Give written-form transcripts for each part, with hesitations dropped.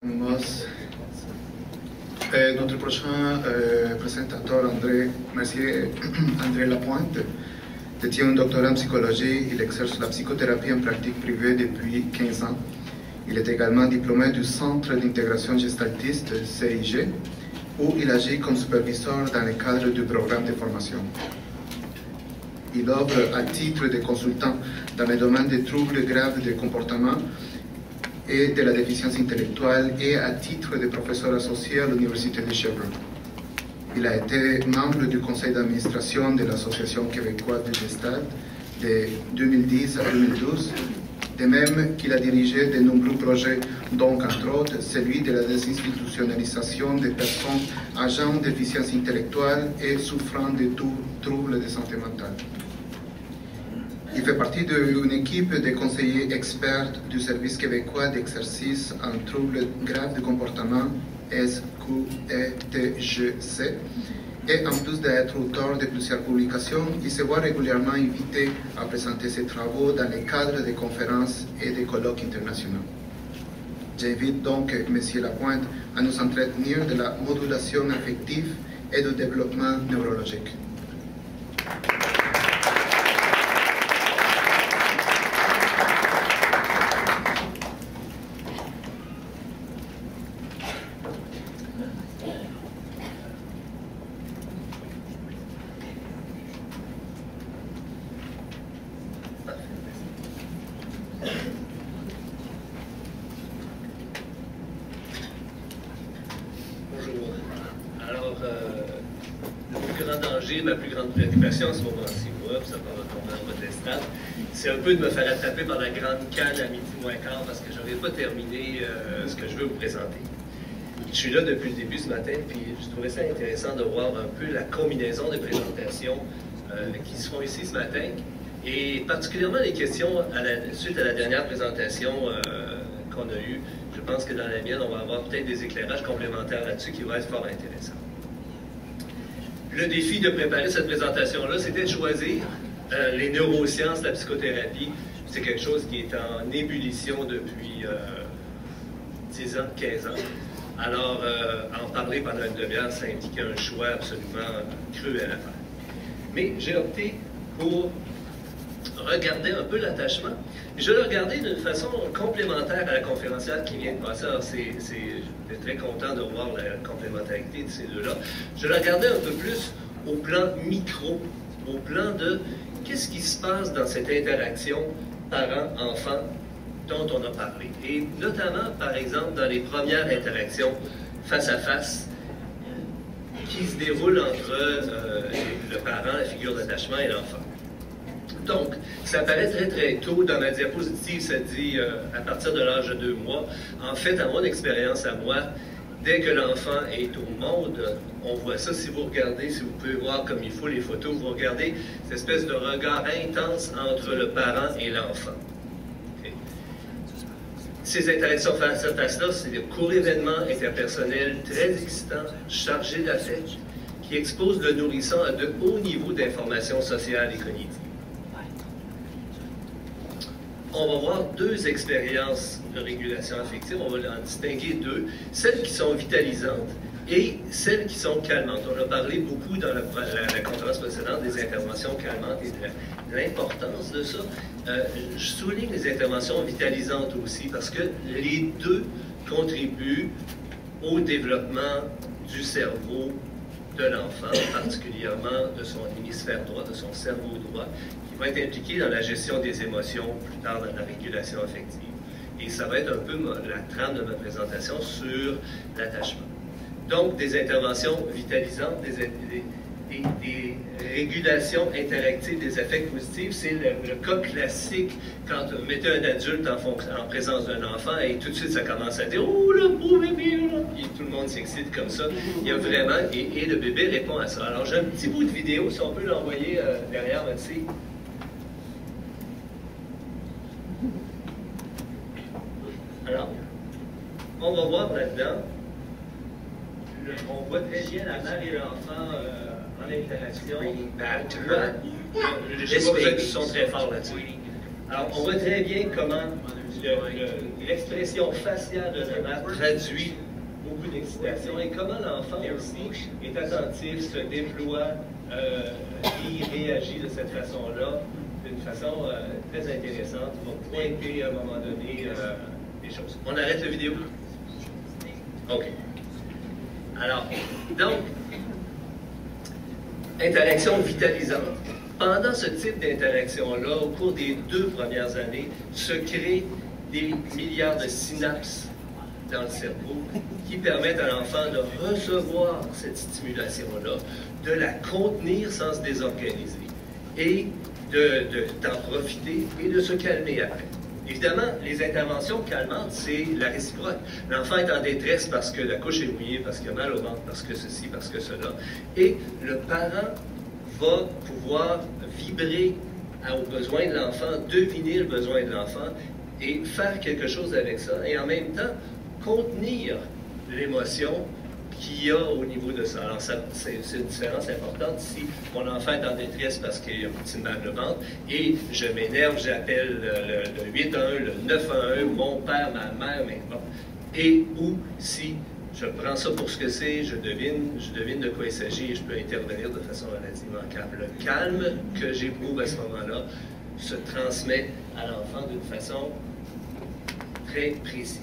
Moss. Notre prochain présentateur, André Lapointe, détient un doctorat en psychologie. Il exerce la psychothérapie en pratique privée depuis 15 ans. Il est également diplômé du Centre d'intégration gestaltiste CIG, où il agit comme superviseur dans le cadre du programme de formation. Il œuvre à titre de consultant dans le domaine des troubles graves de comportement et de la déficience intellectuelle et à titre de professeur associé à l'Université de Sherbrooke. Il a été membre du conseil d'administration de l'Association québécoise de Gestalt de 2010 à 2012, de même qu'il a dirigé de nombreux projets, dont entre autres celui de la désinstitutionnalisation des personnes ayant déficience intellectuelle et souffrant de troubles de santé mentale. Il fait partie d'une équipe de conseillers experts du Service québécois d'exercice en troubles graves de comportement, SQETGC, et en plus d'être auteur de plusieurs publications, il se voit régulièrement invité à présenter ses travaux dans le cadre de conférences et de colloques internationaux. J'invite donc M. Lapointe à nous entretenir de la modulation affective et du développement neurologique. Ma plus grande préoccupation en ce moment-ci, ça va retomber en votre estrade, c'est un peu de me faire attraper par la grande canne à midi moins quart parce que je n'aurais pas terminé ce que je veux vous présenter. Je suis là depuis le début ce matin, puis je trouvais ça intéressant de voir un peu la combinaison de présentations qui se font ici ce matin, et particulièrement les questions suite à la dernière présentation qu'on a eue. Je pense que dans la mienne, on va avoir peut-être des éclairages complémentaires là-dessus qui vont être fort intéressants. Le défi de préparer cette présentation-là, c'était de choisir les neurosciences, la psychothérapie. C'est quelque chose qui est en ébullition depuis 10 ans, 15 ans. Alors, en parler pendant une demi-heure, ça impliquait un choix absolument cruel à faire. Mais j'ai opté pour regarder un peu l'attachement. Je l'ai regardé d'une façon complémentaire à la conférencière qui vient de passer. Alors, j'étais très content de voir la complémentarité de ces deux-là. Je l'ai regardé un peu plus au plan micro, au plan de qu'est-ce qui se passe dans cette interaction parent-enfant dont on a parlé. Et notamment, par exemple, dans les premières interactions face à face qui se déroulent entre le parent, la figure d'attachement et l'enfant. Donc, ça apparaît très très tôt. Dans ma diapositive, ça dit à partir de l'âge de 2 mois. En fait, à mon expérience à moi, dès que l'enfant est au monde, on voit ça. Si vous regardez, si vous pouvez voir comme il faut les photos, vous regardez cette espèce de regard intense entre le parent et l'enfant. Okay. Ces interactions face à face-là, c'est des courts événements interpersonnels très excitants, chargés d'affect, qui exposent le nourrisson à de hauts niveaux d'information sociale et cognitive. On va voir deux expériences de régulation affective, on va en distinguer deux, celles qui sont vitalisantes et celles qui sont calmantes. On a parlé beaucoup dans la conférence précédente des interventions calmantes et de l'importance de ça. Je souligne les interventions vitalisantes aussi parce que les deux contribuent au développement du cerveau de l'enfant, particulièrement de son hémisphère droit, de son cerveau droit, qui va être impliqué dans la gestion des émotions, plus tard dans la régulation affective. Et ça va être un peu la trame de ma présentation sur l'attachement. Donc, des interventions vitalisantes, des régulations interactives des affects positifs, c'est le cas classique quand vous mettez un adulte en présence d'un enfant et tout de suite ça commence à dire « Oh, le beau bébé! » Et tout le monde s'excite comme ça. Il y a vraiment... Et le bébé répond à ça. Alors, j'ai un petit bout de vidéo, si on peut l'envoyer derrière, merci. Alors, on va voir là-dedans. On voit très bien la mère et l'enfant en interaction. Je ne sais pas, peut-être qu'ils sont très forts là-dessus. Alors, on voit très bien comment l'expression faciale de la mère traduit beaucoup d'excitation et comment l'enfant aussi est attentif, se déploie et réagit de cette façon-là, d'une façon très intéressante, pour pointer à un moment donné des choses. On arrête la vidéo? OK. Alors, donc, interaction vitalisante. Pendant ce type d'interaction-là, au cours des 2 premières années, se créent des milliards de synapses dans le cerveau qui permettent à l'enfant de recevoir cette stimulation-là, de la contenir sans se désorganiser et d'en profiter et de se calmer après. Évidemment, les interventions calmantes, c'est la réciproque. L'enfant est en détresse parce que la couche est mouillée, parce qu'il a mal au ventre, parce que ceci, parce que cela. Et le parent va pouvoir vibrer aux besoins de l'enfant, deviner le besoin de l'enfant et faire quelque chose avec ça. Et en même temps, contenir l'émotion qu'il y a au niveau de ça. Alors, c'est une différence importante. Si mon enfant est en détresse parce qu'il a un petit mal de ventre et je m'énerve, j'appelle le 811, le 911, mon père, ma mère, mais bon. Et ou si je prends ça pour ce que c'est, je devine de quoi il s'agit et je peux intervenir de façon relativement calme. Le calme que j'éprouve à ce moment-là se transmet à l'enfant d'une façon très précise.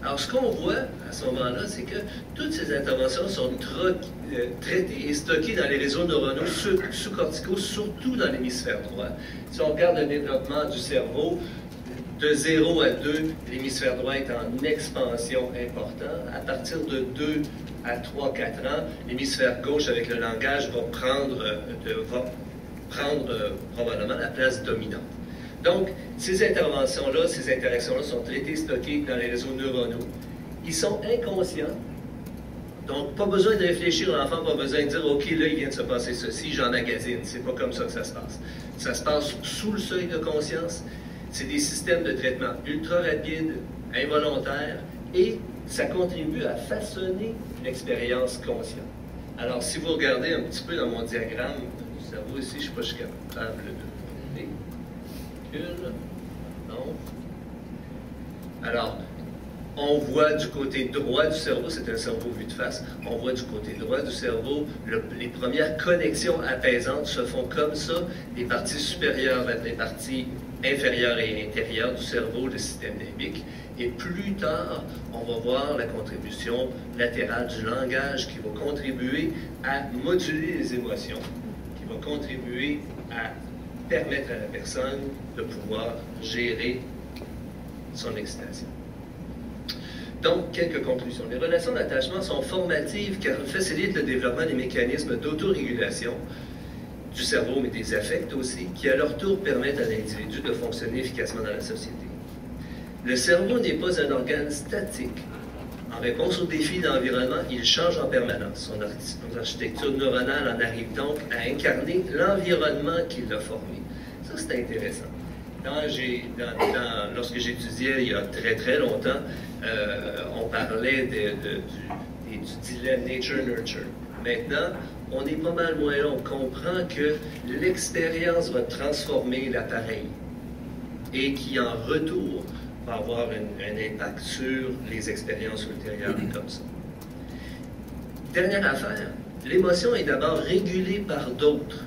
Alors, ce qu'on voit à ce moment-là, c'est que toutes ces interventions sont traitées et stockées dans les réseaux neuronaux sous-corticaux, surtout dans l'hémisphère droit. Si on regarde le développement du cerveau, de 0 à 2, l'hémisphère droit est en expansion importante. À partir de 2 à 3, 4 ans, l'hémisphère gauche, avec le langage, va prendre probablement la place dominante. Donc, ces interventions-là, ces interactions-là sont traitées, stockées dans les réseaux neuronaux. Ils sont inconscients. Donc, pas besoin de réfléchir à l'enfant, pas besoin de dire « OK, là, il vient de se passer ceci, j'emmagasine ». C'est pas comme ça que ça se passe. Ça se passe sous le seuil de conscience. C'est des systèmes de traitement ultra rapides, involontaires, et ça contribue à façonner l'expérience consciente. Alors, si vous regardez un petit peu dans mon diagramme du cerveau ici, je ne sais pas si je suis capable de donner. Non. Alors, on voit du côté droit du cerveau, c'est un cerveau vu de face, on voit du côté droit du cerveau, les premières connexions apaisantes se font comme ça, les parties supérieures vers les parties inférieures et intérieures du cerveau, le système limbique, et plus tard, on va voir la contribution latérale du langage qui va contribuer à moduler les émotions, qui va contribuer à permettre à la personne de pouvoir gérer son excitation. Donc, quelques conclusions. Les relations d'attachement sont formatives car elles facilitent le développement des mécanismes d'autorégulation du cerveau, mais des affects aussi, qui à leur tour permettent à l'individu de fonctionner efficacement dans la société. Le cerveau n'est pas un organe statique. En réponse aux défis de l'environnement, il change en permanence. Son architecture neuronale en arrive donc à incarner l'environnement qui l'a formé. Ça, c'est intéressant. Lorsque j'étudiais il y a très très longtemps, on parlait du dilemme nature-nurture. Maintenant, on est pas mal moins là. On comprend que l'expérience va transformer l'appareil et qui, en retour, va avoir un impact sur les expériences ultérieures comme ça. Dernière affaire, l'émotion est d'abord régulée par d'autres.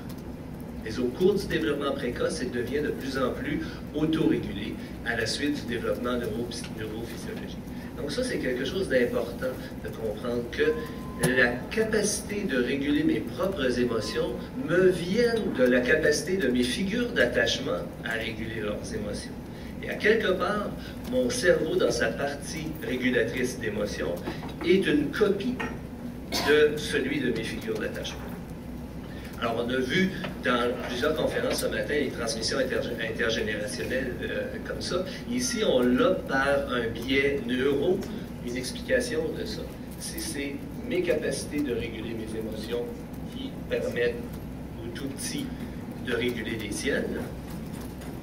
Mais au cours du développement précoce, elle devient de plus en plus autorégulée à la suite du développement neurophysiologique. Donc ça, c'est quelque chose d'important de comprendre que la capacité de réguler mes propres émotions me viennent de la capacité de mes figures d'attachement à réguler leurs émotions. Et à quelque part, mon cerveau, dans sa partie régulatrice d'émotions, est une copie de celui de mes figures d'attachement. Alors, on a vu dans plusieurs conférences ce matin les transmissions intergénérationnelles comme ça. Ici, on l'a par un biais neuro, une explication de ça. C'est mes capacités de réguler mes émotions qui permettent au tout petit de réguler les siennes.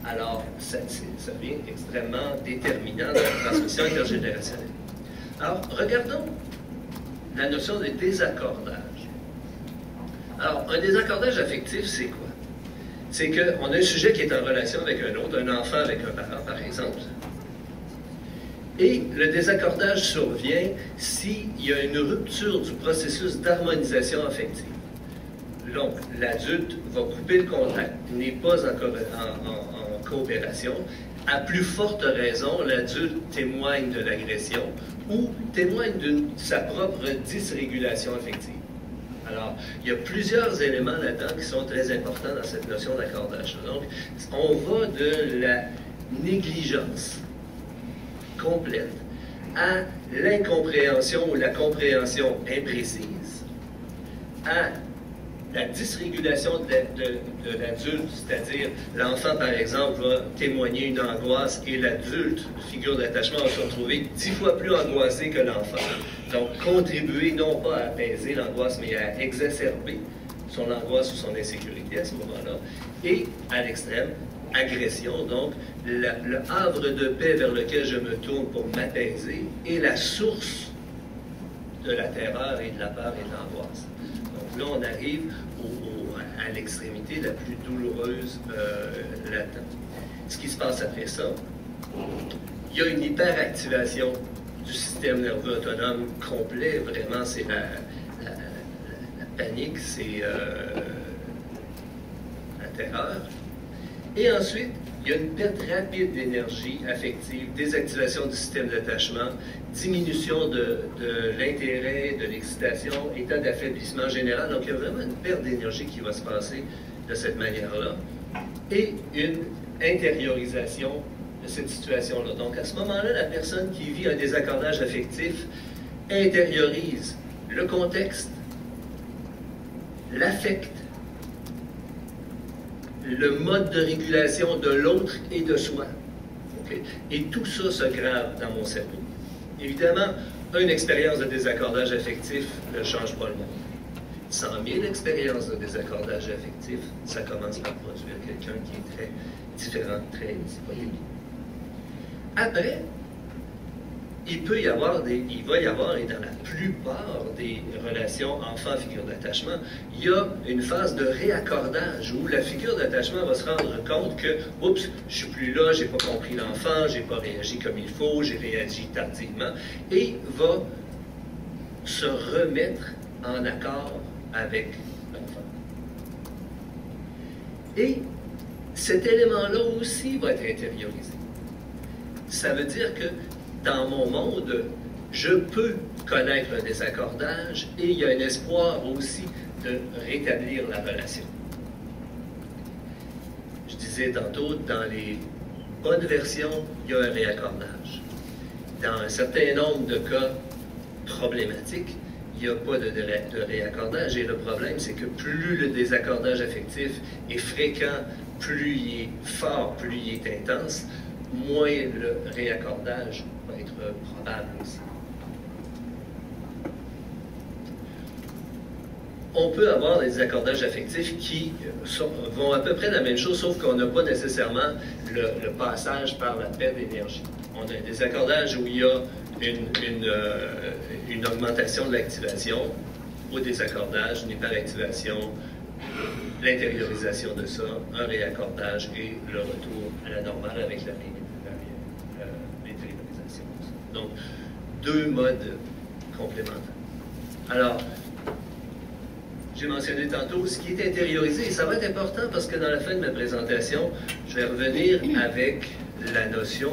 Alors, ça devient extrêmement déterminant dans la transmission intergénérationnelle. Alors, regardons la notion de désaccordage. Alors, un désaccordage affectif, c'est quoi? c'est qu'on a un sujet qui est en relation avec un autre, un enfant avec un parent, par exemple. Et le désaccordage survient s'il y a une rupture du processus d'harmonisation affective. Donc, l'adulte va couper le contact, n'est pas en coopération. À plus forte raison, l'adulte témoigne de l'agression ou témoigne de sa propre dysrégulation affective. Alors, il y a plusieurs éléments là-dedans qui sont très importants dans cette notion d'accordage. Donc, on va de la négligence complète à l'incompréhension ou la compréhension imprécise, à la dysrégulation de l'adulte, c'est-à-dire l'enfant, par exemple, va témoigner une angoisse et l'adulte, figure d'attachement, va se retrouver 10 fois plus angoissé que l'enfant. Donc, contribuer non pas à apaiser l'angoisse, mais à exacerber son angoisse ou son insécurité à ce moment-là. Et, à l'extrême, agression, donc le havre de paix vers lequel je me tourne pour m'apaiser est la source de la terreur et de la peur et de l'angoisse. Donc là, on arrive à l'extrémité la plus douloureuse là-dedans. Ce qui se passe après ça, il y a une hyperactivation du système nerveux autonome complet. Vraiment, c'est la panique, c'est la terreur. Et ensuite, il y a une perte rapide d'énergie affective, désactivation du système d'attachement, diminution de l'intérêt, de l'excitation, état d'affaiblissement général. Donc, il y a vraiment une perte d'énergie qui va se passer de cette manière-là. Et une intériorisation de cette situation-là. Donc, à ce moment-là, la personne qui vit un désaccordage affectif intériorise le contexte, l'affect, le mode de régulation de l'autre et de soi. Okay? Et tout ça se grave dans mon cerveau. Évidemment, une expérience de désaccordage affectif ne change pas le monde. 100 000 expériences de désaccordage affectif, ça commence par produire quelqu'un qui est très différent, très disponible. Après, il va y avoir, et dans la plupart des relations enfant-figure d'attachement, il y a une phase de réaccordage où la figure d'attachement va se rendre compte que, oups, je suis plus là, j'ai pas compris l'enfant, j'ai pas réagi comme il faut, j'ai réagi tardivement, et va se remettre en accord avec l'enfant. Et cet élément-là aussi va être intériorisé. Ça veut dire que dans mon monde, je peux connaître un désaccordage et il y a un espoir aussi de rétablir la relation. Je disais tantôt, dans les bonnes versions, il y a un réaccordage. Dans un certain nombre de cas problématiques, il n'y a pas de réaccordage. Et le problème, c'est que plus le désaccordage affectif est fréquent, plus il est fort, plus il est intense, moins le réaccordage va être probable aussi. On peut avoir des désaccordages affectifs qui vont à peu près la même chose, sauf qu'on n'a pas nécessairement le passage par la perte d'énergie. On a un désaccordage où il y a une augmentation de l'activation, au désaccordage, une hyperactivation, l'intériorisation de ça, un réaccordage et le retour à la normale avec la l'intériorisation. Donc, deux modes complémentaires. Alors, j'ai mentionné tantôt ce qui est intériorisé, et ça va être important parce que dans la fin de ma présentation, je vais revenir avec la notion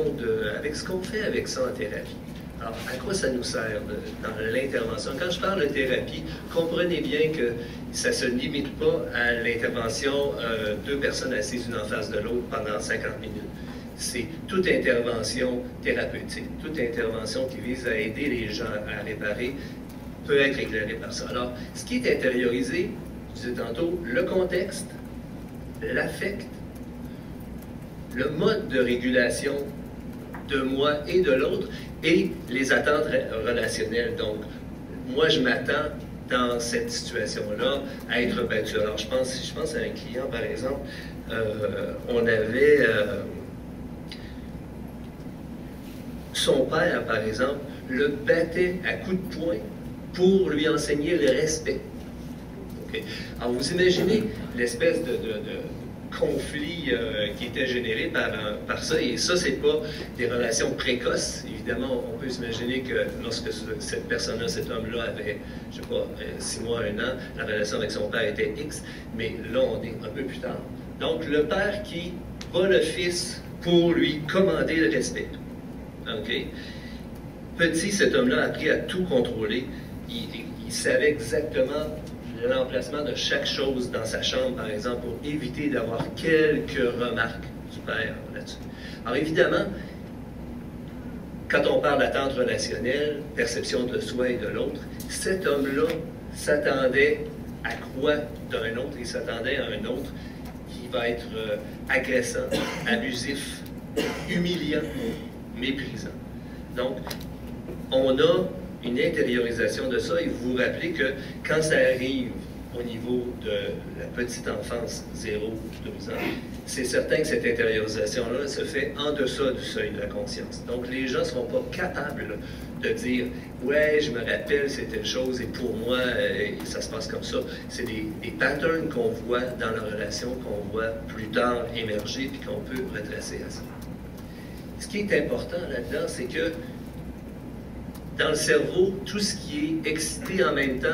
avec ce qu'on fait avec ça en thérapie. Alors, à quoi ça nous sert dans l'intervention? Quand je parle de thérapie, comprenez bien que ça ne se limite pas à l'intervention deux personnes assises une en face de l'autre pendant 50 minutes. C'est toute intervention thérapeutique, toute intervention qui vise à aider les gens à réparer peut être éclairée par ça. Alors, ce qui est intériorisé, je disais tantôt, le contexte, l'affect, le mode de régulation de moi et de l'autre, et les attentes relationnelles. Donc, moi, je m'attends dans cette situation-là à être battu. Alors, je pense à un client, par exemple, on avait son père, par exemple, le battait à coups de poing pour lui enseigner le respect. Okay? Alors, vous imaginez l'espèce conflit qui était généré par ça. Et ça, c'est pas des relations précoces. Évidemment, on peut s'imaginer que lorsque cette personne-là, cet homme-là avait, je sais pas, 6 mois, 1 an, la relation avec son père était X, mais là, on est un peu plus tard. Donc, le père qui bat le fils pour lui commander le respect. OK? Petit, cet homme-là a appris à tout contrôler. Il savait exactement l'emplacement de chaque chose dans sa chambre, par exemple, pour éviter d'avoir quelques remarques du père là-dessus. Alors évidemment, quand on parle d'attente relationnelle, perception de soi et de l'autre, cet homme-là s'attendait à quoi d'un autre? Il s'attendait à un autre qui va être agressant, abusif, humiliant, méprisant. Donc, on a une intériorisation de ça, et vous vous rappelez que quand ça arrive au niveau de la petite enfance, 0-12 ans, c'est certain que cette intériorisation-là se fait en deçà du seuil de la conscience. Donc les gens ne seront pas capables de dire « ouais, je me rappelle, c'est telle chose, et pour moi, ça se passe comme ça ». C'est des patterns qu'on voit dans la relation, qu'on voit plus tard émerger, puis qu'on peut retracer à ça. Ce qui est important là-dedans, c'est que dans le cerveau, tout ce qui est excité en même temps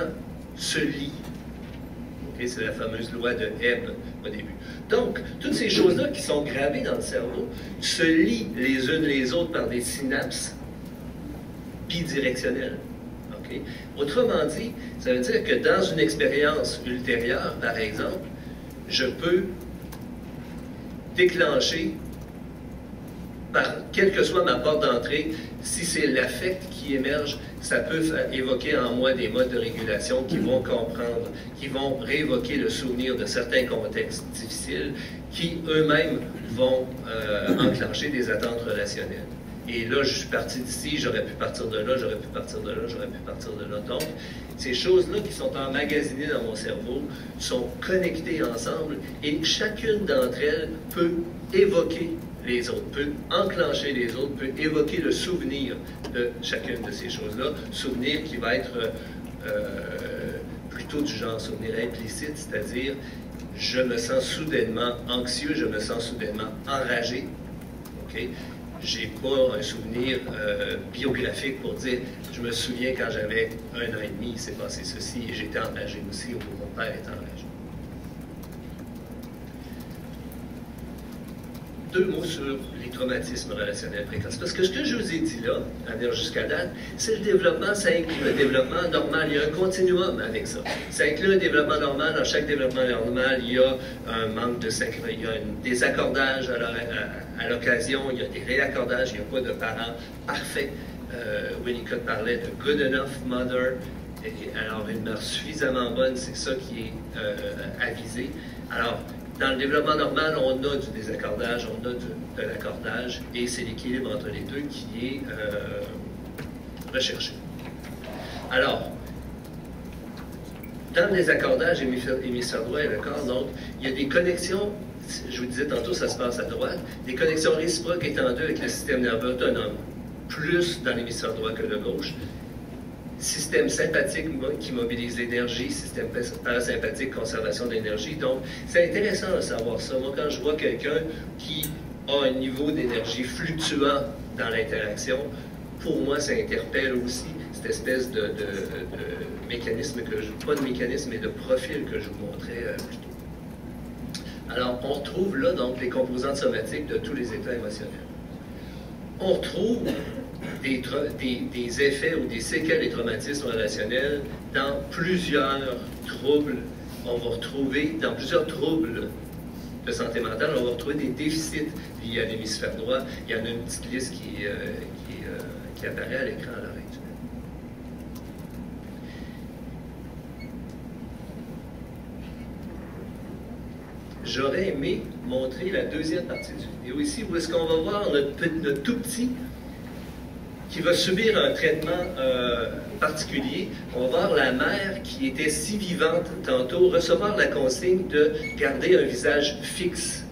se lie. Okay, c'est la fameuse loi de Hebb au début. Donc, toutes ces choses-là qui sont gravées dans le cerveau se lient les unes les autres par des synapses bidirectionnelles. Okay? Autrement dit, ça veut dire que dans une expérience ultérieure, par exemple, je peux déclencher, quelle que soit ma porte d'entrée, si c'est l'affect qui émerge, ça peut évoquer en moi des modes de régulation qui vont comprendre, qui vont réévoquer le souvenir de certains contextes difficiles, qui eux-mêmes vont enclencher des attentes relationnelles. Et là, je suis parti d'ici, j'aurais pu partir de là, j'aurais pu partir de là, j'aurais pu partir de là. Donc, ces choses-là qui sont emmagasinées dans mon cerveau sont connectées ensemble, et chacune d'entre elles peut évoquer les autres, peut enclencher les autres, peut évoquer le souvenir de chacune de ces choses-là, souvenir qui va être plutôt du genre souvenir implicite, c'est-à-dire je me sens soudainement anxieux, je me sens soudainement enragé. Okay? Je n'ai pas un souvenir biographique pour dire je me souviens quand j'avais 1 an et demi, il s'est passé ceci et j'étais enragé aussi, ou mon père est enragé. 2 mots sur les traumatismes relationnels précoces. Parce que ce que je vous ai dit là, à dire jusqu'à date, c'est le développement, ça inclut le développement normal. Il y a un continuum avec ça. Ça inclut un développement normal. Dans chaque développement normal, il y a un manque de synchronie, il y a un désaccordage à l'occasion, il y a des réaccordages, il n'y a pas de parents parfaits. Winnicott parlait de good enough mother. Et alors, une mère suffisamment bonne, c'est ça qui est avisé. Alors, dans le développement normal, on a du désaccordage, on a de l'accordage, et c'est l'équilibre entre les deux qui est recherché. Alors, dans le désaccordage hémisphère droit et le corps, donc, il y a des connexions, je vous disais tantôt, ça se passe à droite, des connexions réciproques étendues avec le système nerveux autonome, plus dans l'hémisphère droit que le gauche. Système sympathique qui mobilise l'énergie, système parasympathique, conservation d'énergie. Donc, c'est intéressant de savoir ça. Moi, quand je vois quelqu'un qui a un niveau d'énergie fluctuant dans l'interaction, pour moi, ça interpelle aussi cette espèce de mécanisme pas de mécanisme, mais de profil que je vous montrais plus tôt. Alors, on retrouve là, donc, les composantes somatiques de tous les états émotionnels. On retrouve des effets ou des séquelles des traumatismes relationnels dans plusieurs troubles. On va retrouver, dans plusieurs troubles de santé mentale, on va retrouver des déficits liés à l'hémisphère droit. Il y en a une petite liste qui apparaît à l'écran à l'heure actuelle. J'aurais aimé montrer la deuxième partie du vidéo ici, où est-ce qu'on va voir notre tout petit qui va subir un traitement particulier. On va voir la mère qui était si vivante tantôt recevoir la consigne de garder un visage fixe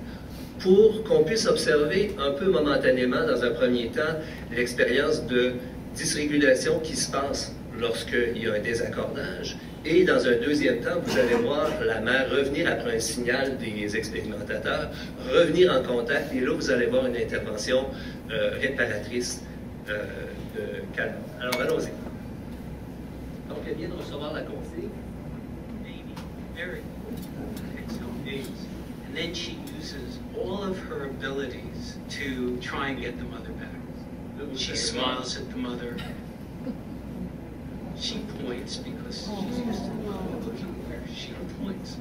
pour qu'on puisse observer un peu momentanément, dans un premier temps, l'expérience de dysrégulation qui se passe lorsqu'il y a un désaccordage Et dans un deuxième temps, vous allez voir la mère revenir après un signal des expérimentateurs, revenir en contact, et là, vous allez voir une intervention réparatrice de calme. Alors, allons-y. Donc, elle vient de recevoir la consigne. Baby, very cool. And then she uses all of her abilities to try and get the mother back. She smiles at the mother. She points because she's used to the mother looking where she points.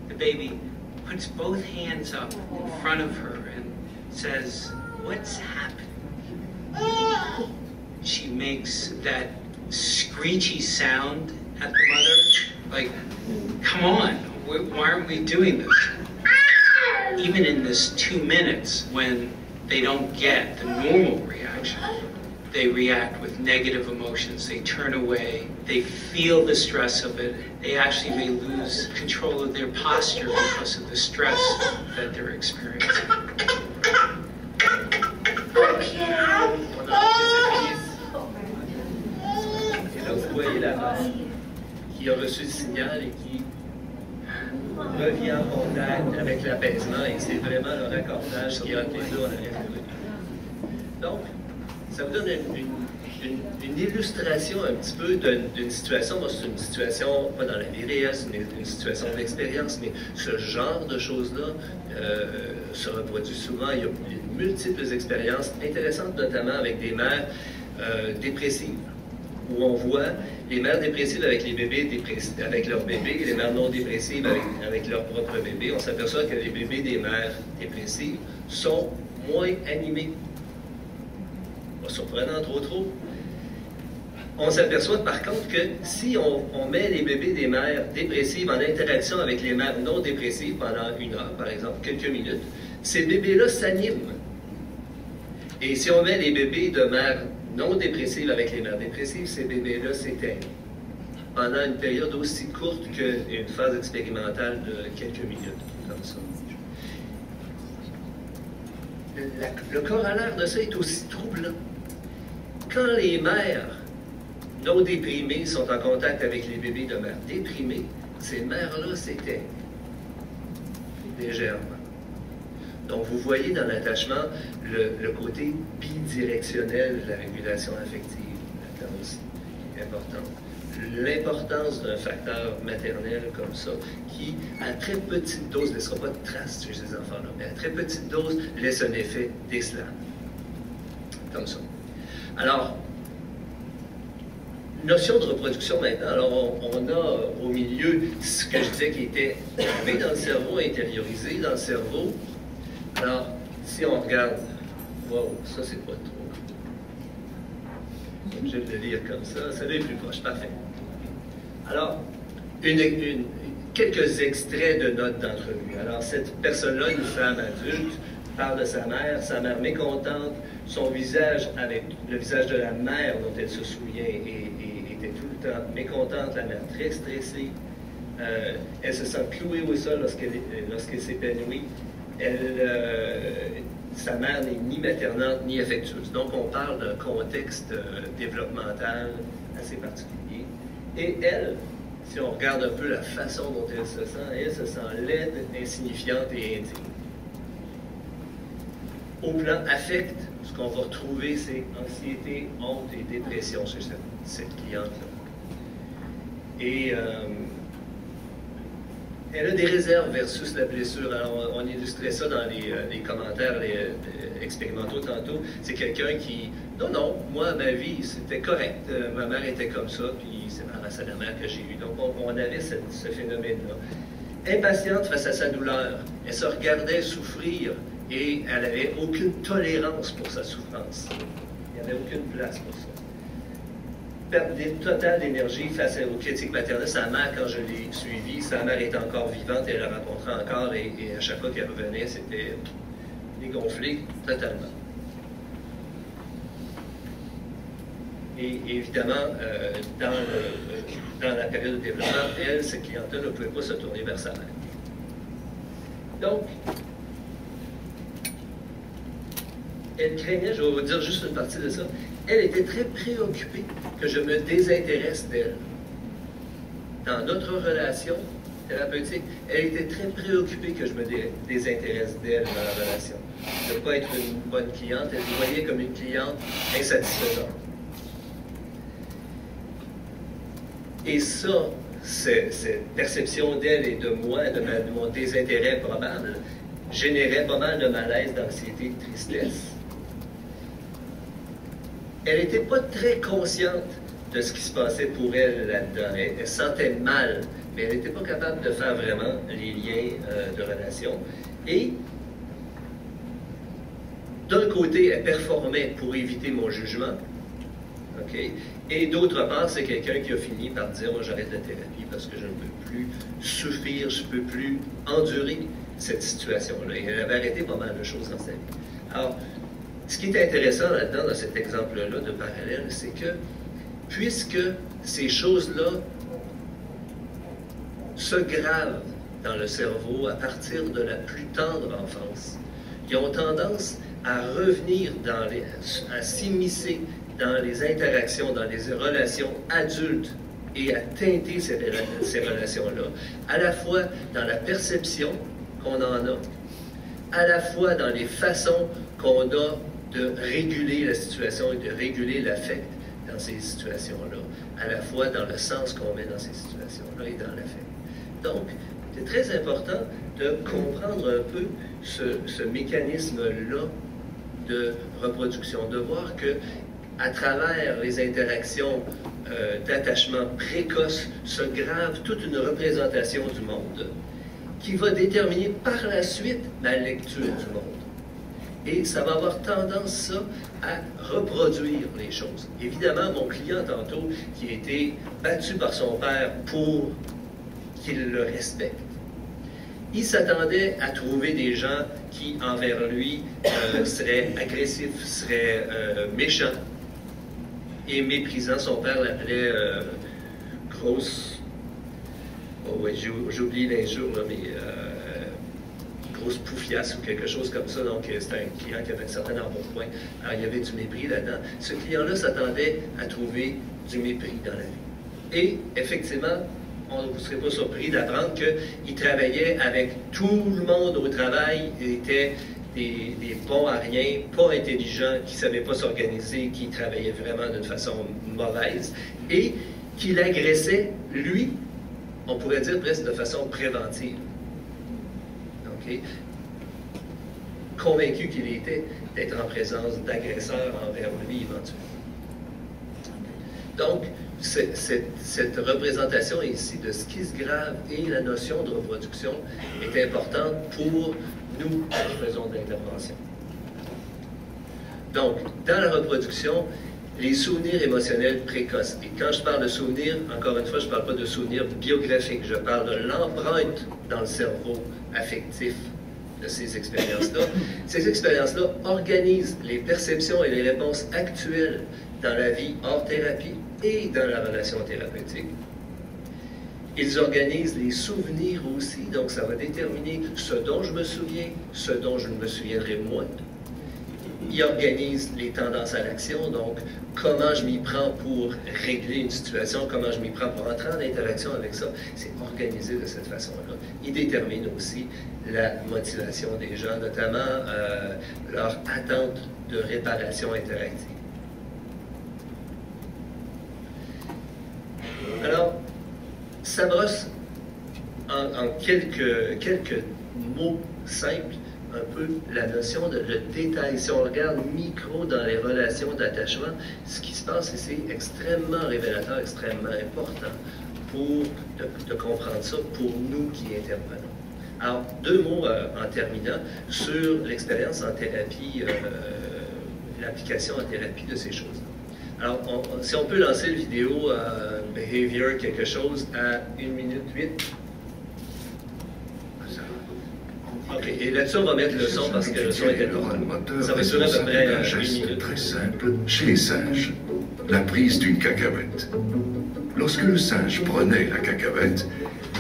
The baby puts both hands up in front of her and says, "What's happening?" She makes that screechy sound at the mother, like, "Come on, why aren't we doing this?" Even in this 2 minutes when they don't get the normal reaction, they react with negative emotions, they turn away, they feel the stress of it, they actually may lose control of their posture because of the stress that they're experiencing. Et là, vous voyez la mère qui a reçu le signal et qui revient en contact avec l'apaisement, et c'est vraiment le raccordage qui a été là à l'intérieur. Donc, ça vous donne une illustration un petit peu d'une situation. Moi, c'est une situation, pas dans la vie réelle, c'est une situation d'expérience, mais ce genre de choses-là se reproduit souvent. Il y a multiples expériences intéressantes, notamment avec des mères dépressives, où on voit les mères dépressives avec les bébés avec leurs bébés, et les mères non dépressives avec leurs propres bébés. On s'aperçoit que les bébés des mères dépressives sont moins animés. Pas surprenant trop. On s'aperçoit par contre que si on met les bébés des mères dépressives en interaction avec les mères non dépressives pendant 1 heure, par exemple, quelques minutes, ces bébés-là s'animent. Et si on met les bébés de mères non dépressives avec les mères dépressives, ces bébés-là s'éteignent pendant une période aussi courte qu'une phase expérimentale de quelques minutes, comme ça. Le corollaire de ça est aussi troublant. Quand les mères non déprimées sont en contact avec les bébés de mères déprimées, ces mères-là s'éteignent légèrement. Donc, vous voyez dans l'attachement le côté bidirectionnel de la régulation affective, là-dedans aussi, qui est importante. L'importance d'un facteur maternel comme ça, qui, à très petite dose, ne laissera pas de traces chez ces enfants-là, mais à très petite dose, laisse un effet décelant. Comme ça. Alors, notion de reproduction maintenant. Alors, on a au milieu ce que je disais qui était arrivé dans le cerveau, intériorisé dans le cerveau. Alors, si on regarde, wow, ça c'est pas trop. Je vais le lire comme ça, ça est plus proche, parfait. Alors, quelques extraits de notes d'entrevue. Alors, cette personne-là, une femme adulte, parle de sa mère mécontente, son visage avec le visage de la mère dont elle se souvient était tout le temps mécontente, la mère très stressée. Elle se sent clouée au sol lorsqu'elle s'épanouit. Sa mère n'est ni maternante ni affectueuse. Donc, on parle d'un contexte développemental assez particulier. Et elle, si on regarde un peu la façon dont elle se sent laide, insignifiante et indigne. Au plan affect, ce qu'on va retrouver, c'est anxiété, honte et dépression chez cette cliente-là. Et elle a des réserves versus la blessure. Alors, on illustrait ça dans les commentaires expérimentaux tantôt. C'est quelqu'un qui, non, moi, ma vie, c'était correct. Ma mère était comme ça, puis c'est grâce à la mère que j'ai eue. Donc, on avait ce phénomène-là. Impatiente face à sa douleur. Elle se regardait souffrir et elle n'avait aucune tolérance pour sa souffrance. Il n'y avait aucune place pour ça. Perte totale d'énergie face aux critiques maternelles. Sa mère, quand je l'ai suivie, sa mère était encore vivante, elle la rencontrait encore, et à chaque fois qu'elle revenait, c'était dégonflé totalement. Et évidemment, dans la période de développement, elle, cette clientèle ne pouvait pas se tourner vers sa mère. Donc, elle craignait, je vais vous dire juste une partie de ça, elle était très préoccupée que je me désintéresse d'elle. Dans notre relation thérapeutique, elle était très préoccupée que je me désintéresse d'elle dans la relation. De ne pas être une bonne cliente, elle me voyait comme une cliente insatisfaisante. Et ça, cette perception d'elle et de moi, de mon désintérêt probable, générait pas mal de malaise, d'anxiété, de tristesse. Elle n'était pas très consciente de ce qui se passait pour elle là-dedans. Elle se sentait mal, mais elle n'était pas capable de faire vraiment les liens de relation. Et d'un côté, elle performait pour éviter mon jugement. Okay? Et d'autre part, c'est quelqu'un qui a fini par dire « Moi, j'arrête la thérapie parce que je ne peux plus souffrir, je ne peux plus endurer cette situation-là. » Et elle avait arrêté pas mal de choses dans sa vie. Alors, ce qui est intéressant là-dedans, dans cet exemple-là de parallèle, c'est que puisque ces choses-là se gravent dans le cerveau à partir de la plus tendre enfance, ils ont tendance à revenir à s'immiscer dans les interactions, dans les relations adultes et à teinter ces relations-là, à la fois dans la perception qu'on en a, à la fois dans les façons qu'on a de réguler la situation et de réguler l'affect dans ces situations-là, à la fois dans le sens qu'on met dans ces situations-là et dans l'affect. Donc, c'est très important de comprendre un peu ce mécanisme-là de reproduction, de voir que à travers les interactions d'attachement précoce se grave toute une représentation du monde qui va déterminer par la suite ma lecture du monde. Et ça va avoir tendance, ça, à reproduire les choses. Évidemment, mon client, tantôt, qui a été battu par son père pour qu'il le respecte, il s'attendait à trouver des gens qui, envers lui, seraient agressifs, seraient méchants et méprisants. Son père l'appelait grosse... Oh oui, j'oublie l'injure, mais... grosse poufiasse ou quelque chose comme ça. Donc, c'était un client qui avait un certain embonpoint. Alors, il y avait du mépris là-dedans. Ce client-là s'attendait à trouver du mépris dans la vie. Et, effectivement, on ne serait pas surpris d'apprendre qu'il travaillait avec tout le monde au travail. Il était des bons à rien, pas intelligents, qui ne savaient pas s'organiser, qui travaillaient vraiment d'une façon mauvaise et qui l'agressait, lui, on pourrait dire presque de façon préventive. Okay? Convaincu qu'il était d'être en présence d'agresseurs envers lui éventuellement. Donc, cette représentation ici de ce qui se grave et la notion de reproduction est importante pour nous qui faisons de l'intervention. Donc, dans la reproduction, les souvenirs émotionnels précoces. Et quand je parle de souvenirs, encore une fois, je ne parle pas de souvenirs biographiques, je parle de l'empreinte dans le cerveau affectif de ces expériences-là. Ces expériences-là organisent les perceptions et les réponses actuelles dans la vie hors thérapie et dans la relation thérapeutique. Ils organisent les souvenirs aussi, donc ça va déterminer ce dont je me souviens, ce dont je ne me souviendrai moins. Ils organisent les tendances à l'action, donc comment je m'y prends pour régler une situation, comment je m'y prends pour entrer en interaction avec ça, c'est organisé de cette façon-là. Ils déterminent aussi la motivation des gens, notamment leur attente de réparation interactive. Alors, ça brosse en quelques mots simples un peu la notion de le détail. Si on regarde micro dans les relations d'attachement, ce qui se passe, c'est extrêmement révélateur, extrêmement important de comprendre ça pour nous qui intervenons. Alors, deux mots en terminant sur l'expérience en thérapie, l'application en thérapie de ces choses-là. Alors, si on peut lancer le vidéo Behavior quelque chose à 1 minute 8. OK, et là-dessus, on va mettre le son parce que le son est important. Ça va durer à peu près 1 minute. Très simple chez les singes. La prise d'une cacahuète. Lorsque le singe prenait la cacahuète,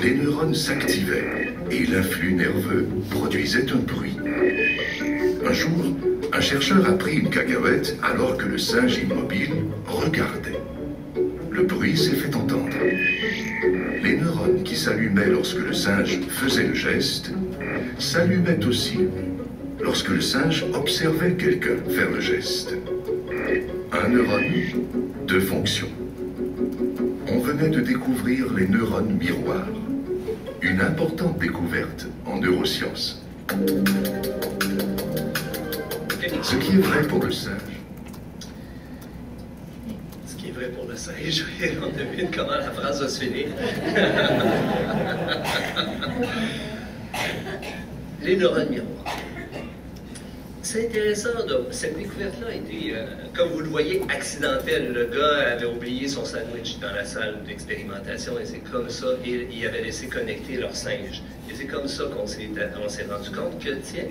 les neurones s'activaient et l'influx nerveux produisait un bruit. Un jour, Un chercheur a pris une cacahuète alors que le singe immobile regardait. Le bruit s'est fait entendre. Les neurones qui s'allumaient lorsque le singe faisait le geste s'allumaient aussi lorsque le singe observait quelqu'un faire le geste. Un neurone, deux fonctions. On venait de découvrir les neurones miroirs, une importante découverte en neurosciences. Ce qui est vrai pour le singe. Ce qui est vrai pour le singe, on devine comment la phrase va se finir. Les neurones miroirs. C'est intéressant, donc, cette découverte-là a été, comme vous le voyez, accidentelle. Le gars avait oublié son sandwich dans la salle d'expérimentation et c'est comme ça, il avait laissé connecter leur singe. Et c'est comme ça qu'on s'est rendu compte que, tiens,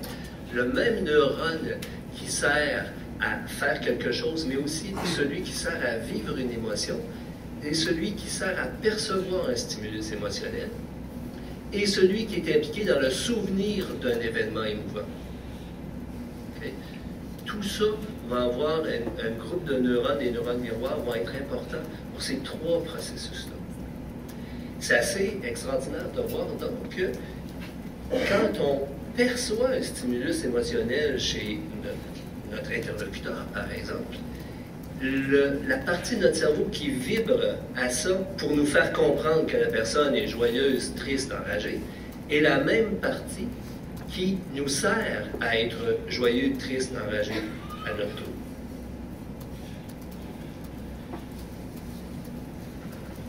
le même neurone qui sert à faire quelque chose, mais aussi celui qui sert à vivre une émotion, et celui qui sert à percevoir un stimulus émotionnel, et celui qui est impliqué dans le souvenir d'un événement émouvant. Okay? Tout ça va avoir un groupe de neurones, des neurones miroirs vont être importants pour ces trois processus-là. C'est assez extraordinaire de voir donc que quand on perçoit un stimulus émotionnel chez notre interlocuteur, par exemple, la partie de notre cerveau qui vibre à ça pour nous faire comprendre que la personne est joyeuse, triste, enragée, est la même partie qui nous sert à être joyeux, triste, enragé à notre tour.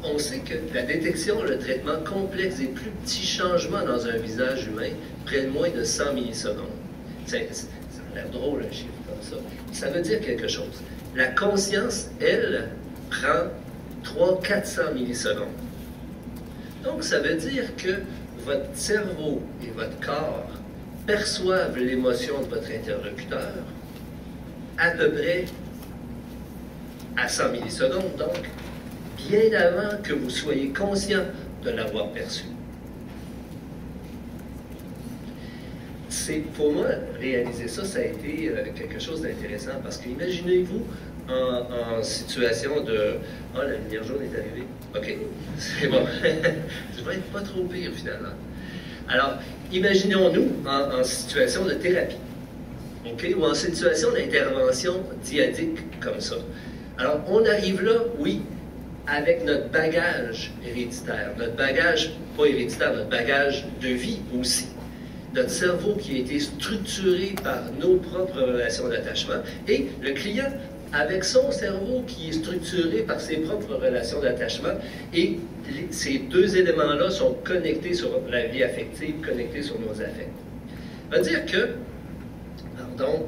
On sait que la détection, le traitement complexe des plus petits changements dans un visage humain prennent moins de 100 millisecondes. Ça a l'air drôle, un chiffre comme ça. Ça veut dire quelque chose. La conscience, elle, prend 300-400 millisecondes. Donc, ça veut dire que votre cerveau et votre corps perçoivent l'émotion de votre interlocuteur à peu près à 100 millisecondes, donc bien avant que vous soyez conscient de l'avoir perçu. Pour moi, réaliser ça, ça a été quelque chose d'intéressant parce que imaginez-vous en situation de « Ah, la lumière jaune est arrivée. OK, c'est bon. Je vais être pas trop pire finalement. » Alors, imaginons-nous en situation de thérapie, okay, ou en situation d'intervention diadique comme ça. Alors, on arrive là, oui, avec notre bagage héréditaire, notre bagage, pas héréditaire, notre bagage de vie aussi. Notre cerveau qui a été structuré par nos propres relations d'attachement et le client avec son cerveau qui est structuré par ses propres relations d'attachement et ces deux éléments-là sont connectés sur la vie affective, connectés sur nos affects. Ça veut dire que, pardon,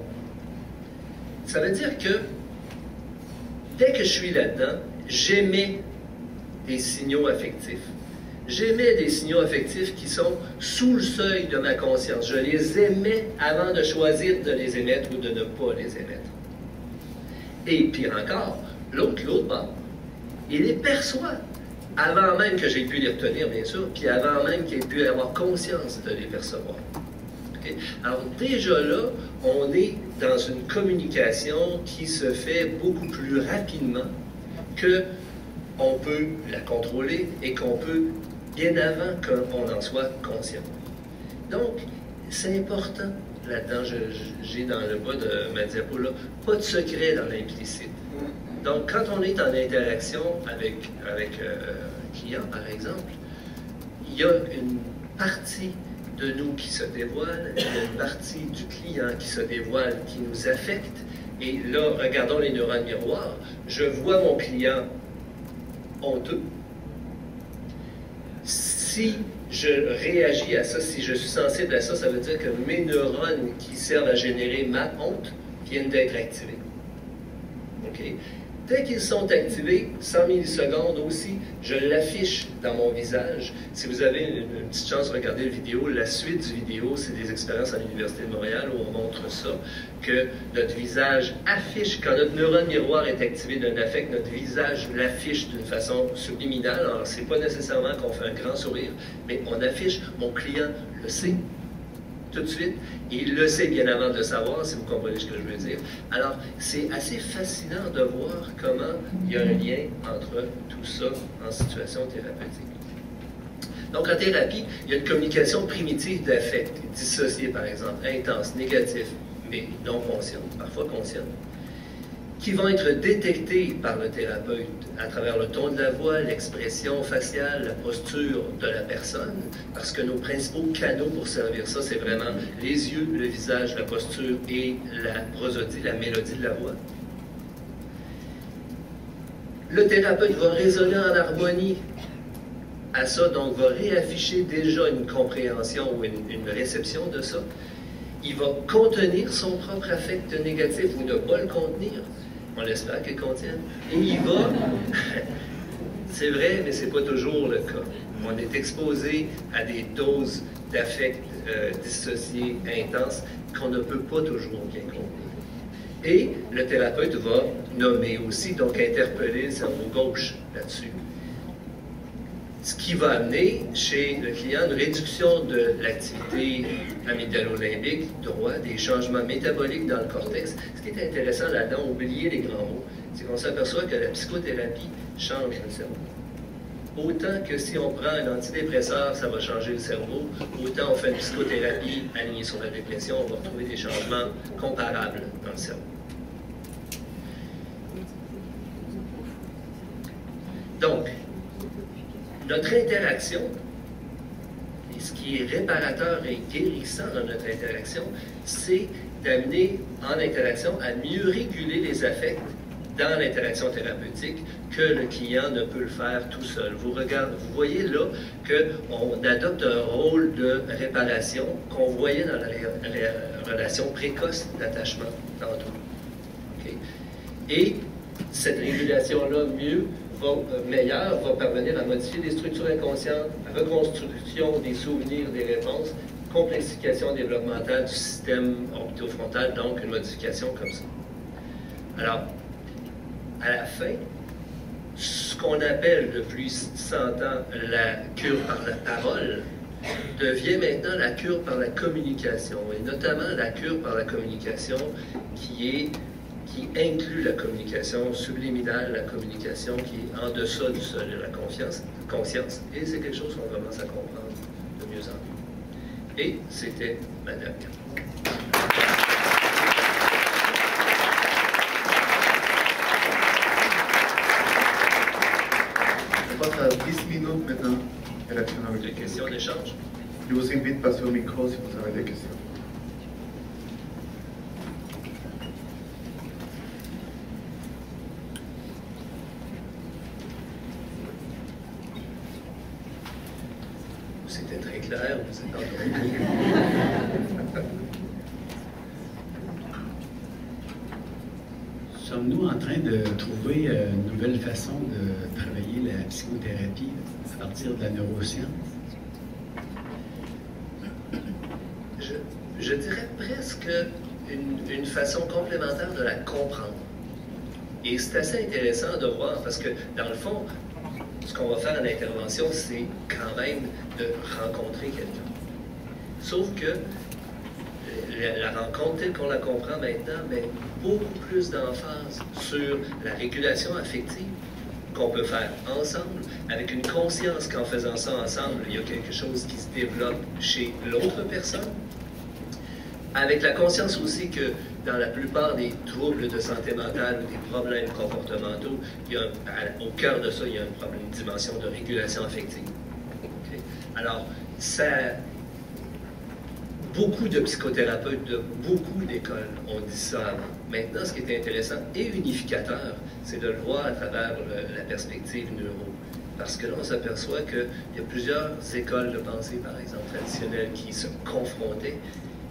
ça veut dire que dès que je suis là-dedans, j'émets des signaux affectifs. J'émets des signaux affectifs qui sont sous le seuil de ma conscience. Je les émets avant de choisir de les émettre ou de ne pas les émettre. Et pire encore, l'autre bord, il les perçoit avant même que j'aie pu les retenir, bien sûr, puis avant même qu'il ait pu avoir conscience de les percevoir. Okay? Alors déjà là, on est dans une communication qui se fait beaucoup plus rapidement qu'on peut la contrôler et qu'on peut bien avant qu'on en soit conscient. Donc, c'est important là-dedans, j'ai dans le bas de ma diapo là, pas de secret dans l'implicite. Donc, quand on est en interaction avec un client, par exemple, il y a une partie de nous qui se dévoile, il y a une partie du client qui se dévoile, qui nous affecte. Et là, regardons les neurones miroirs. Je vois mon client honteux. Si je réagis à ça, si je suis sensible à ça, ça veut dire que mes neurones qui servent à générer ma honte viennent d'être activés. OK? Dès qu'ils sont activés, 100 millisecondes aussi, je l'affiche dans mon visage. Si vous avez une petite chance de regarder la vidéo, la suite du vidéo, c'est des expériences à l'Université de Montréal où on montre ça, que notre visage affiche, quand notre neurone miroir est activé d'un affect, notre visage l'affiche d'une façon subliminale. Alors, c'est pas nécessairement qu'on fait un grand sourire, mais on affiche, mon client le sait. tout de suite. Et il le sait bien avant de le savoir, si vous comprenez ce que je veux dire. Alors, c'est assez fascinant de voir comment il y a un lien entre tout ça en situation thérapeutique. Donc, en thérapie, il y a une communication primitive d'affect, dissociée par exemple, intense, négatif, mais non consciente, parfois consciente, qui vont être détectés par le thérapeute à travers le ton de la voix, l'expression faciale, la posture de la personne, parce que nos principaux canaux pour servir ça, c'est vraiment les yeux, le visage, la posture et la prosodie, la mélodie de la voix. Le thérapeute va résonner en harmonie à ça, donc va réafficher déjà une compréhension ou une réception de ça. Il va contenir son propre affect négatif ou ne pas le contenir. On l'espère qu'il contienne. Et il va, c'est vrai, mais ce n'est pas toujours le cas. On est exposé à des doses d'affect dissociés intenses qu'on ne peut pas toujours bien contenir. Et le thérapeute va nommer aussi, donc interpeller le cerveau gauche là-dessus. Ce qui va amener chez le client une réduction de l'activité amygdalo-limbique droit, des changements métaboliques dans le cortex. Ce qui est intéressant là-dedans, oubliez les grands mots, c'est qu'on s'aperçoit que la psychothérapie change le cerveau. Autant que si on prend un antidépresseur, ça va changer le cerveau, autant on fait une psychothérapie alignée sur la dépression, on va retrouver des changements comparables dans le cerveau. Donc, notre interaction, et ce qui est réparateur et guérissant dans notre interaction, c'est d'amener en interaction à mieux réguler les affects dans l'interaction thérapeutique que le client ne peut le faire tout seul. Vous voyez là qu'on adopte un rôle de réparation qu'on voyait dans la relation précoce d'attachement tantôt. Okay? Et cette régulation-là, meilleure, va parvenir à modifier des structures inconscientes, reconstruction des souvenirs, des réponses, complexification développementale du système orbitofrontal, donc une modification comme ça. Alors, à la fin, ce qu'on appelle depuis 100 ans la cure par la parole devient maintenant la cure par la communication, et notamment la cure par la communication qui inclut la communication subliminale, la communication qui est en deçà du seuil de la conscience, et c'est quelque chose qu'on commence à comprendre de mieux en mieux. Et c'était ma dernière. On passe à 10 minutes maintenant à l'action avec les questions d'échange. Je vous invite à passer au micro si vous avez des questions. C'était très clair, vous êtes entendu. Sommes-nous en train de trouver une nouvelle façon de travailler la psychothérapie à partir de la neuroscience? Je dirais presque une façon complémentaire de la comprendre. Et c'est assez intéressant de voir parce que, dans le fond, ce qu'on va faire à l'intervention, c'est quand même de rencontrer quelqu'un. Sauf que la rencontre telle qu'on la comprend maintenant met beaucoup plus d'emphase sur la régulation affective qu'on peut faire ensemble, avec une conscience qu'en faisant ça ensemble, il y a quelque chose qui se développe chez l'autre personne, avec la conscience aussi que dans la plupart des troubles de santé mentale ou des problèmes comportementaux, au cœur de ça, il y a une dimension de régulation affective. Okay? Alors, beaucoup de psychothérapeutes de beaucoup d'écoles ont dit ça avant. Maintenant, ce qui est intéressant et unificateur, c'est de le voir à travers la perspective neuro. Parce que là, on s'aperçoit qu'il y a plusieurs écoles de pensée, par exemple, traditionnelles, qui se confrontaient,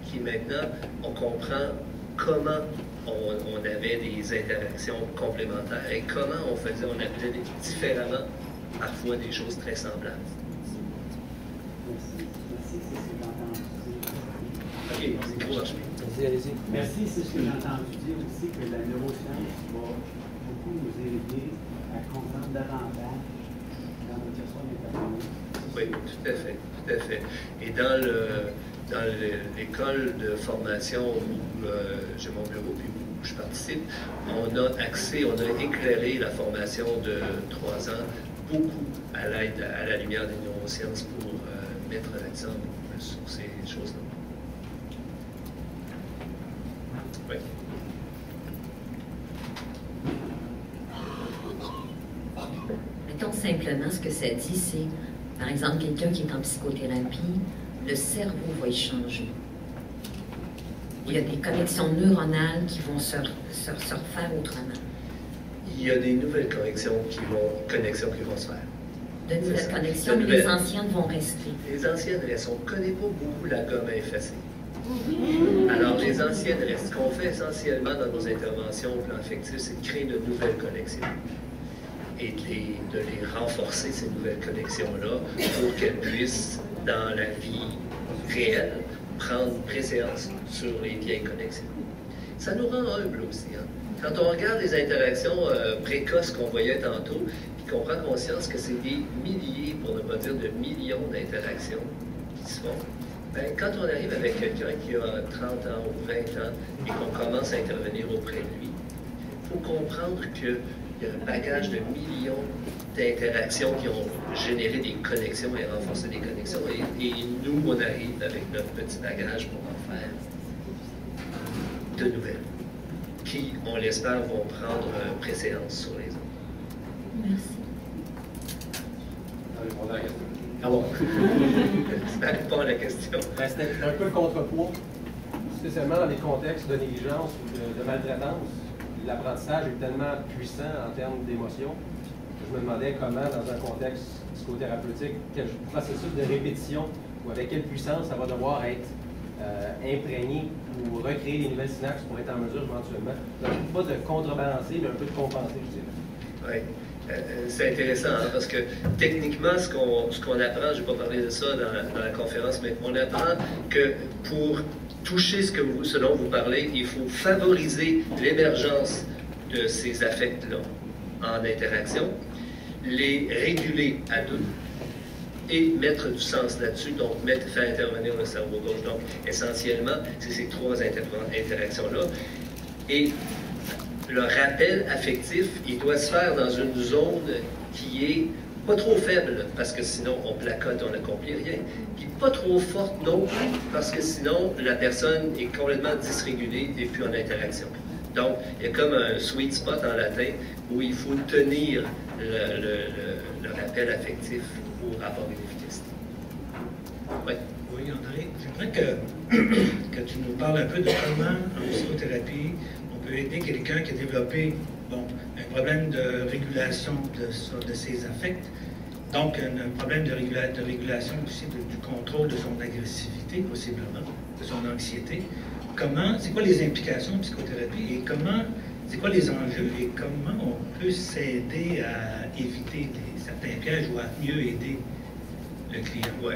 qui maintenant, on comprend comment on avait des interactions complémentaires et comment on appelait différemment, parfois, des choses très semblables. OK, c'est gros. Allez-y. Merci, c'est ce que j'ai entendu dire aussi, que la neuroscience va beaucoup nous aider à comprendre davantage dans notre façon d'intervenir. Oui, tout à fait, tout à fait. Et dans l'école de formation où j'ai mon bureau puis où je participe, on a éclairé la formation de 3 ans beaucoup à la lumière des neurosciences pour mettre l'accent sur ces choses-là. Oui. Mettons simplement, ce que ça dit, c'est, par exemple, quelqu'un qui est en psychothérapie, le cerveau va y changer. Il y a des connexions neuronales qui vont se refaire autrement. Il y a des nouvelles connexions qui vont se faire. De nouvelles connexions, mais les anciennes vont rester. Les anciennes restent. On ne connaît pas beaucoup la gomme effacée. Alors, les anciennes restent. Ce qu'on fait essentiellement dans nos interventions au plan affectif, c'est de créer de nouvelles connexions et de les renforcer, ces nouvelles connexions-là, pour qu'elles puissent, dans la vie réelle, prendre préséance sur les vieilles connexions. Ça nous rend humbles aussi. Hein? Quand on regarde les interactions précoces qu'on voyait tantôt, puis qu'on prend conscience que c'est des milliers, pour ne pas dire de millions d'interactions qui se font, ben, quand on arrive avec quelqu'un qui a 30 ans ou 20 ans et qu'on commence à intervenir auprès de lui, il faut comprendre qu'il y a un bagage de millions d'interactions qui ont généré des connexions et renforcé des connexions. Et nous, on arrive avec notre petit bagage pour en faire de nouvelles, qui, on l'espère, vont prendre préséance sur les autres. Merci. Ah bon? Ça répond à la question. Ben, c'était un peu le contrepoids, spécialement dans des contextes de négligence ou de maltraitance. L'apprentissage est tellement puissant en termes d'émotion que je me demandais comment, dans un contexte psychothérapeutique, quel processus de répétition ou avec quelle puissance ça va devoir être imprégné ou recréer des nouvelles synapses pour être en mesure éventuellement, donc, pas de contrebalancer, mais un peu de compenser, je dirais. Oui. C'est intéressant, hein, parce que techniquement, ce qu'on apprend, je ne vais pas parler de ça dans la conférence, mais on apprend que pour toucher ce dont vous parlez, il faut favoriser l'émergence de ces affects-là en interaction, les réguler à deux et mettre du sens là-dessus, donc faire intervenir le cerveau gauche. Donc, essentiellement, c'est ces 3 interactions-là. Et le rappel affectif, il doit se faire dans une zone qui est pas trop faible, parce que sinon on placote, on n'accomplit rien, puis pas trop forte non plus, parce que sinon la personne est complètement dysrégulée et puis en interaction. Donc, il y a comme un sweet spot en latin où il faut tenir le rappel affectif pour avoir une efficacité. Oui. Oui, André, j'aimerais que tu nous parles un peu de comment, en psychothérapie, on peut aider quelqu'un qui a développé un problème de régulation de ses affects, donc un problème de régulation aussi du contrôle de son agressivité, possiblement, de son anxiété. C'est quoi les implications de psychothérapie et c'est quoi les enjeux et comment on peut s'aider à éviter certains pièges ou à mieux aider le client? Oui.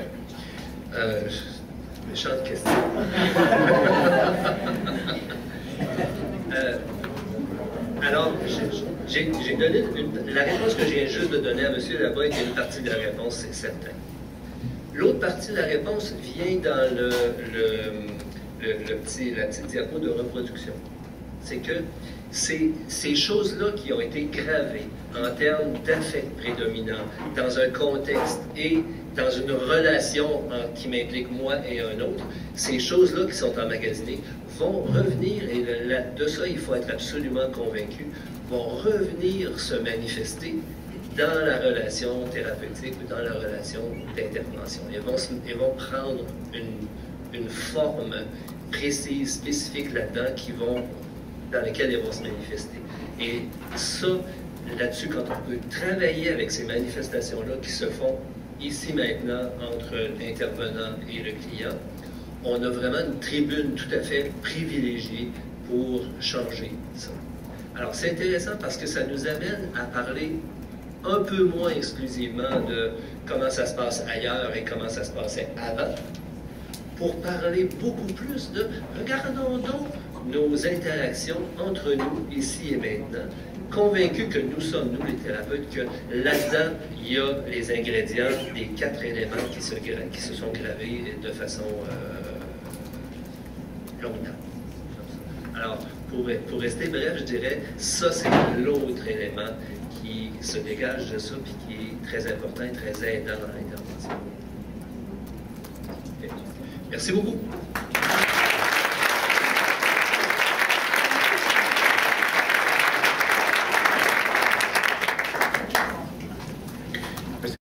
Méchante question. Alors, j'ai donné la réponse que je viens juste de donner à M. Laboy est une partie de la réponse, c'est certain. L'autre partie de la réponse vient dans la petite diapo de reproduction. C'est que ces choses-là qui ont été gravées en termes d'affect prédominant dans un contexte et dans une relation qui m'implique moi et un autre, ces choses-là qui sont emmagasinées vont revenir, et de ça il faut être absolument convaincu, vont revenir se manifester dans la relation thérapeutique ou dans la relation d'intervention. Elles vont prendre une forme précise, spécifique là-dedans, dans laquelle elles vont se manifester. Et ça, là-dessus, quand on peut travailler avec ces manifestations-là qui se font ici maintenant entre l'intervenant et le client, on a vraiment une tribune tout à fait privilégiée pour changer ça. Alors, c'est intéressant parce que ça nous amène à parler un peu moins exclusivement de comment ça se passe ailleurs et comment ça se passait avant, pour parler beaucoup plus de « regardons donc nos interactions entre nous, ici et maintenant, convaincus que nous sommes, nous les thérapeutes, que là-dedans, il y a les ingrédients des 4 éléments qui se sont gravés de façon longtemps. Alors, pour rester bref, je dirais, ça c'est l'autre élément qui se dégage de ça, puis qui est très important et très aidant dans l'intervention. Okay. Merci beaucoup.